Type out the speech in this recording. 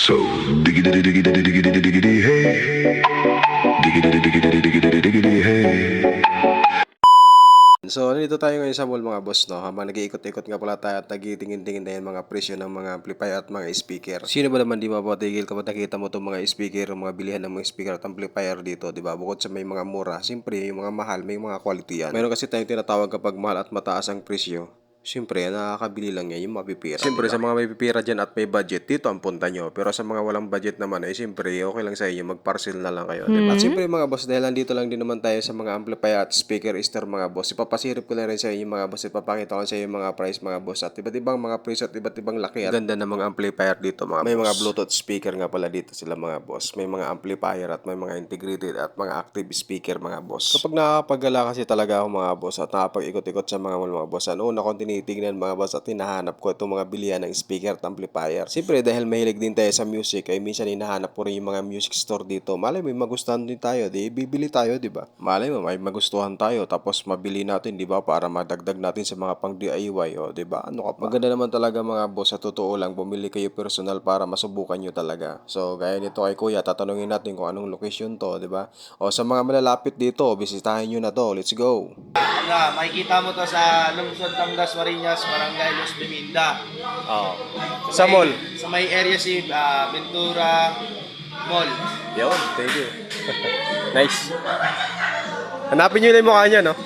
So diggity diggity diggity diggity hey, diggity diggity diggity diggity hey. So, nandito tayo ngayon sa mall mga boss, no? Habang nag-iikot-ikot nga pala tayo at nag-tingin-tingin tayo mga presyo ng mga amplifier at mga speaker. Sino ba naman di mapatigil kapag nakita mo itong mga speaker, mga bilihan ng mga speaker at amplifier dito, di ba? Bukod sa may mga mura, siyempre yung mga mahal, may mga quality yan. Mayroon kasi tayong tinatawag kapag mahal at mataas ang presyo. Siyempre, nakakabili lang yan yung mapipira. Siyempre, sa mga may pipira dyan at may budget, dito ang punta nyo. Pero sa mga walang budget naman, siyempre, okay lang sa inyo, mag-parcel na lang kayo. Diba? At siyempre, mga boss, dahil nandito lang din naman tayo sa mga amplifier at speaker store, mga boss. Ipapasirip ko na rin sa inyo, mga boss. Ipapakita ko sa inyo mga price, mga boss. At iba't ibang mga price at iba't ibang laki. At ganda ng mga amplifier dito, mga boss. May mga Bluetooth speaker nga pala dito sila, mga boss. May mga amplifier at may mga integrated at mga active speaker, mga boss. Kapag nakakapagala kasi talaga ako, mga boss, at nakapag-ikot-ikot sa mga mall, mga boss, ano una kong tinitignan, mga boss, at hinahanap ko itong mga bilihan ng speaker at amplifier. Siyempre, dahil mahilig din tayo sa music, ay minsan hinahanap ko rin yung mga music store dito. Malay mo, magustuhan din tayo, di bibili tayo, di ba? Malay mo, may magustuhan tayo, tapos mabili natin, di ba? Para madagdag natin sa mga pang DIY, o di ba? Ano ka pa? Maganda naman talaga, mga boss, sa totoo lang, bumili kayo personal para masubukan nyo talaga. So, gaya nito kay Kuya, tatanungin natin kung anong location to, di ba? O sa mga malalapit dito, bisitahin nyo na to. Let's go! Makikita mo to sa Lungsod Tangas, Marinas, Barangay Los Biminda. Oh. Sa mall. Sa may area si Ventura Mall. Yun, thank you. Nice. Hanapin nyo na yung mukha niya, no?